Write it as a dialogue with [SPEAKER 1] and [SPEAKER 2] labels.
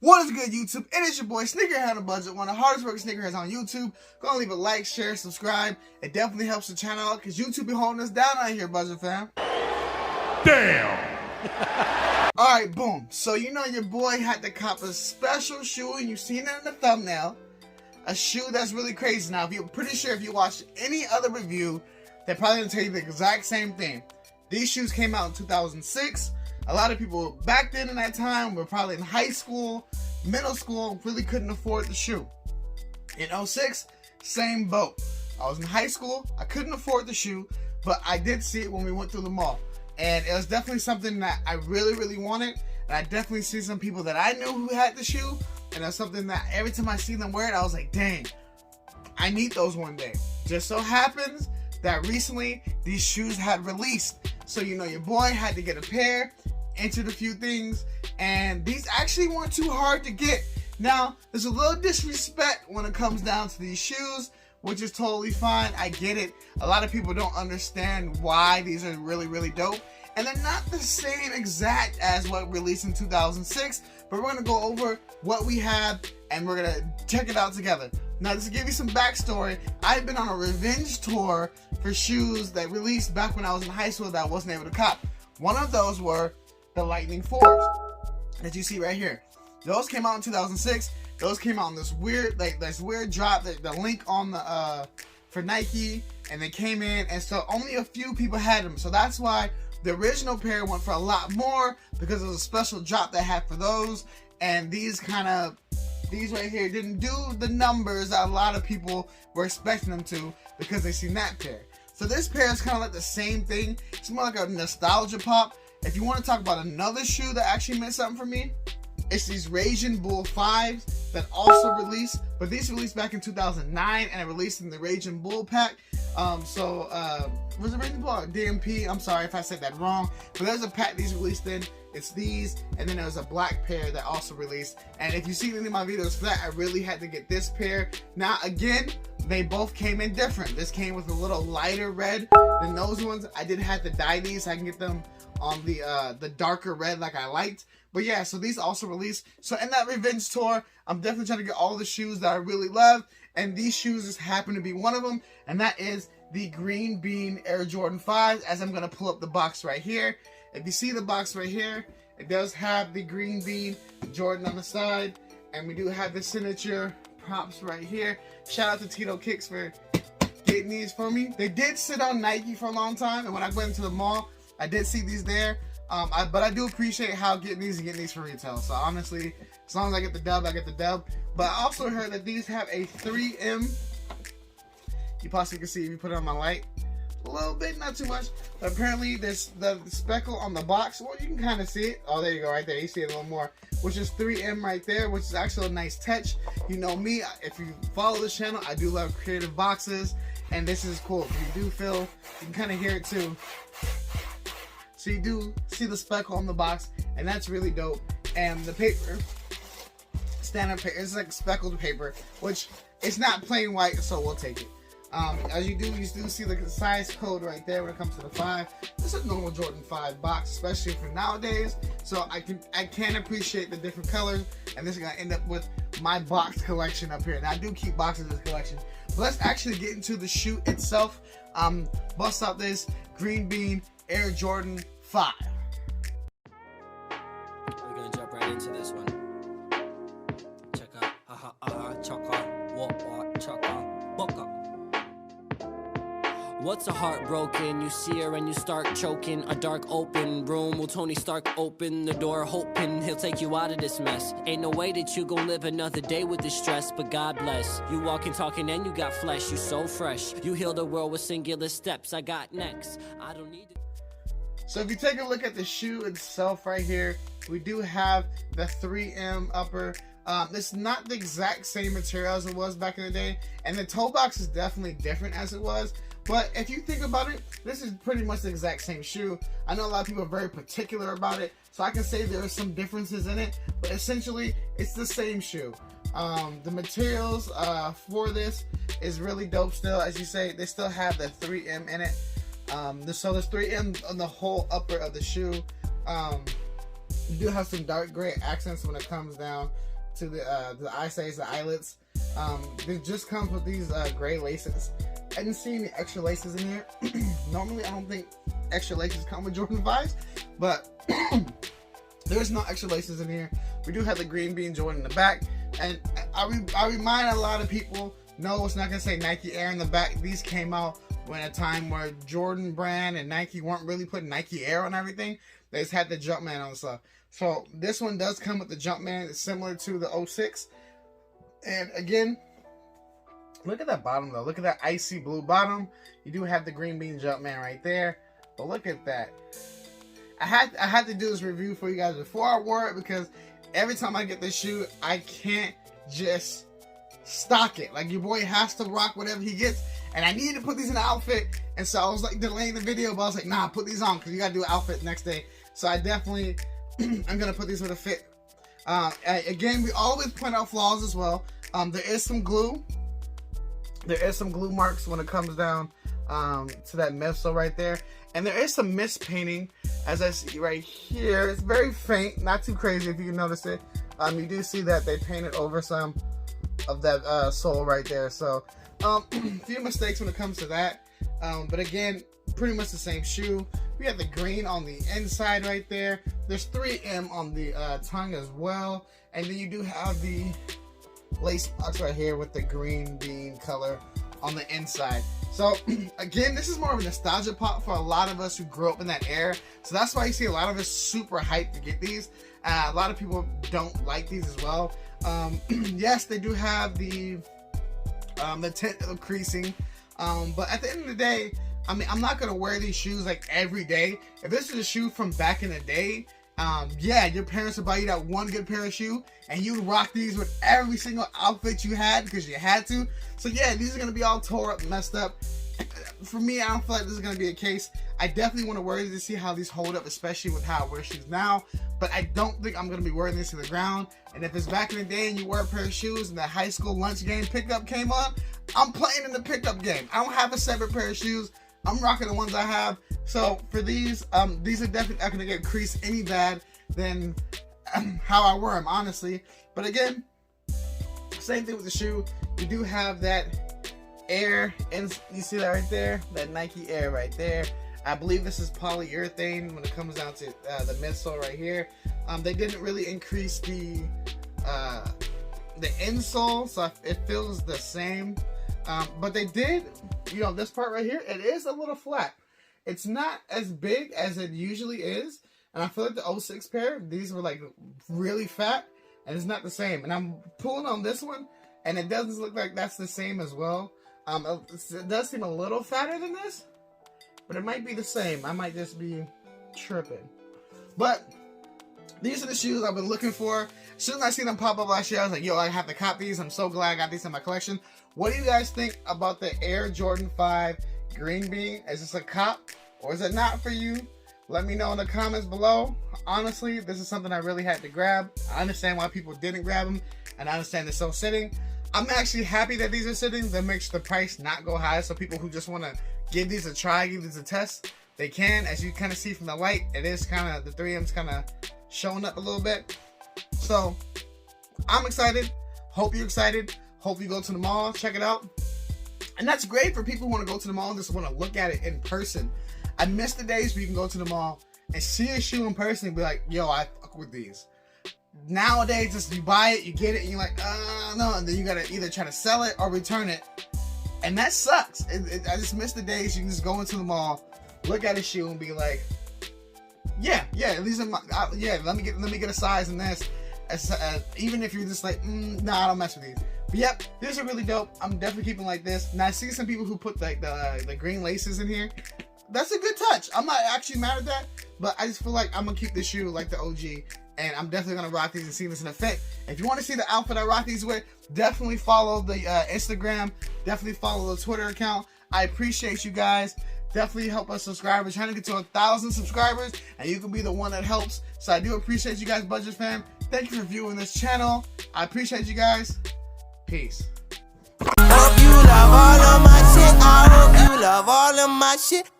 [SPEAKER 1] What is good, YouTube? It is your boy Sneakerhead on a Budget, one of the hardest working sneakerheads on YouTube. Go and leave a like, share, subscribe. It definitely helps the channel out because YouTube be holding us down out here, Budget fam.
[SPEAKER 2] Damn!
[SPEAKER 1] Alright, boom. So you know your boy had to cop a special shoe, and you've seen it in the thumbnail. A shoe that's really crazy. Now, if you're pretty sure if you watched any other review, they're probably going to tell you the exact same thing. These shoes came out in 2006. A lot of people back then in that time were probably in high school, middle school, really couldn't afford the shoe. In 06, same boat. I was in high school, I couldn't afford the shoe, but I did see it when we went through the mall. And it was definitely something that I really, really wanted. And I definitely see some people that I knew who had the shoe. And it's something that every time I see them wear it, I was like, dang, I need those one day. Just so happens that recently these shoes had released. So you know your boy had to get a pair, entered a few things, and these actually weren't too hard to get. Now, there's a little disrespect when it comes down to these shoes, which is totally fine. I get it. A lot of people don't understand why these are really, really dope. And they're not the same exact as what released in 2006, but we're going to go over what we have and we're going to check it out together. Now, just to give you some backstory, I've been on a revenge tour for shoes that released back when I was in high school that I wasn't able to cop. One of those were the Lightning 4s that you see right here. Those came out in 2006. Those came out in this weird, drop. The link on the for Nike, and they came in, and so only a few people had them. So that's why the original pair went for a lot more, because it was a special drop they had for those. And these right here didn't do the numbers that a lot of people were expecting them to, because they seen that pair. So this pair is kind of like the same thing. It's more like a nostalgia pop. If you want to talk about another shoe that actually meant something for me, it's these Raging Bull 5s that also released, but these released back in 2009, and it released in the Raging Bull pack. Was it Raging Bull or DMP? I'm sorry if I said that wrong, but there's a pack these released in. It's these, and then there's a black pair that also released. And if you see any of my videos for that, I really had to get this pair. Now again, they both came in different. This came with a little lighter red than those ones. I did have to dye these so I can get them on the darker red like I liked. But yeah, so these also released. So in that revenge tour, I'm definitely trying to get all the shoes that I really love, and these shoes just happen to be one of them, and that is the Green Bean Air Jordan 5s, as I'm going to pull up the box right here. If you see the box right here, it does have the Green Bean Jordan on the side, and we do have the signature props right here. Shout out to Tito Kicks for getting these for me. They did sit on Nike for a long time, and when I went into the mall, I did see these there. But I do appreciate how getting these for retail. So honestly, as long as I get the dub, I get the dub. But I also heard that these have a 3M. You possibly can see if you put it on my light. A little bit, not too much. But apparently there's the speckle on the box. Well, you can kind of see it. Oh, there you go, right there. You see it a little more. Which is 3M right there, which is actually a nice touch. You know me, if you follow this channel, I do love creative boxes. And this is cool. If you do feel, you can kind of hear it too. So you do see the speckle on the box, and that's really dope. And the paper, standard paper, it's like speckled paper, which it's not plain white, so we'll take it. As you do see the size code right there when it comes to the 5. It's a normal Jordan 5 box, especially for nowadays. So I can appreciate the different colors, and this is gonna end up with my box collection up here. Now I do keep boxes as collection, but let's actually get into the shoe itself. Bust out this Green Bean Air Jordan 5.
[SPEAKER 3] We're gonna jump right into this one. Check out, chaka, what, chaka, boka. What's a heart broken? You see her and you start choking. A dark open room. Will Tony Stark open the door, hoping he'll take you out of this mess? Ain't no way that you gon' live another day with this stress, but God bless. You walking, talking, and you got flesh. You so fresh. You heal the world with singular steps. I got next. I don't need it.
[SPEAKER 1] So if you take a look at the shoe itself right here, we do have the 3M upper. It's not the exact same material as it was back in the day, and the toe box is definitely different as it was. But if you think about it, this is pretty much the exact same shoe. I know a lot of people are very particular about it, so I can say there are some differences in it, but essentially it's the same shoe. The materials for this is really dope still. As you say, they still have the 3M in it. So there's 3M on the whole upper of the shoe. You do have some dark gray accents when it comes down to the eyesides, the eyelids. It just comes with these gray laces. I didn't see any extra laces in here. Normally, I don't think extra laces come with Jordan 5s, but there's no extra laces in here. We do have the green bean Jordan in the back, and I remind a lot of people, no, it's not gonna say Nike Air in the back. These came out when a time where Jordan brand and Nike weren't really putting Nike Air on everything. They just had the Jumpman on stuff. So this one does come with the Jumpman. It's similar to the 06. And again, look at that bottom though. Look at that icy blue bottom. You do have the green bean Jumpman right there. But look at that. I had to do this review for you guys before I wore it, because every time I get this shoe, I can't just stock it. Like, your boy has to rock whatever he gets. And I needed to put these in the outfit. And so I was like delaying the video, but I was like, nah, put these on because you got to do an outfit next day. So I definitely, I'm going to put these with a fit. Again, we always point out flaws as well. There is some glue. There is some glue marks when it comes down to that midsole right there. And there is some mispainting, as I see right here. It's very faint, not too crazy if you can notice it. You do see that they painted over some of that sole right there. So a few mistakes when it comes to that. But again, pretty much the same shoe. We have the green on the inside right there. There's 3M on the tongue as well. And then you do have the lace box right here with the green bean color on the inside. So again, this is more of a nostalgia pop for a lot of us who grew up in that era. So that's why you see a lot of us super hyped to get these. A lot of people don't like these as well. Yes, they do have the tint of creasing. But at the end of the day, I mean, I'm not gonna wear these shoes like every day. If this is a shoe from back in the day, yeah, your parents would buy you that one good pair of shoe, and you would rock these with every single outfit you had because you had to. So yeah, these are gonna be all tore up, messed up. For me, I don't feel like this is gonna be a case. I definitely want to wear these to see how these hold up, especially with how I wear shoes now. But I don't think I'm gonna be wearing this to the ground. And if it's back in the day and you wear a pair of shoes and the high school lunch game pickup came on, I'm playing in the pickup game. I don't have a separate pair of shoes. I'm rocking the ones I have. So for these are definitely not gonna get creased any bad than how I wear them, honestly. But again, same thing with the shoe. You do have that Air, and you see that right there, that Nike Air right there. I believe this is polyurethane when it comes down to the midsole right here. They didn't really increase the insole, so it feels the same. But they did, you know, this part right here, it is a little flat. It's not as big as it usually is. And I feel like the 06 pair, these were like really fat, and it's not the same. And I'm pulling on this one, and it doesn't look like that's the same as well. It does seem a little fatter than this, but it might be the same. I might just be tripping. But these are the shoes I've been looking for. As soon as I seen them pop up last year, I was like, yo, I have to cop these. I'm so glad I got these in my collection. What do you guys think about the Air Jordan 5 Green Bean? Is this a cop or is it not for you? Let me know in the comments below. Honestly, this is something I really had to grab. I understand why people didn't grab them, and I understand they're still sitting. I'm actually happy that these are sitting. That makes the price not go high. So people who just want to give these a try, give these a test, they can. As you kind of see from the light, it is kind of, the 3M's kind of showing up a little bit. So I'm excited. Hope you're excited. Hope you go to the mall, check it out. And that's great for people who want to go to the mall and just want to look at it in person. I miss the days where you can go to the mall and see a shoe in person and be like, yo, I fuck with these. Nowadays, just you buy it, you get it, and you're like, no, and then you gotta either try to sell it or return it, and that sucks. I just miss the days you can just go into the mall, look at a shoe, and be like, yeah, these are my, yeah, let me get a size in this. Even if you're just like, nah, I don't mess with these. But yep, these are really dope. I'm definitely keeping like this. Now I see some people who put like the green laces in here. That's a good touch. I'm not actually mad at that, but I just feel like I'm gonna keep this shoe like the OG. And I'm definitely going to rock these and see this in effect. If you want to see the outfit I rock these with, definitely follow the Instagram. Definitely follow the Twitter account. I appreciate you guys. Definitely help us subscribe. We're trying to get to 1,000 subscribers, and you can be the one that helps. So I do appreciate you guys, Budget Fam. Thank you for viewing this channel. I appreciate you guys. Peace.
[SPEAKER 4] Hope you love all of my shit. I hope you love all of my shit.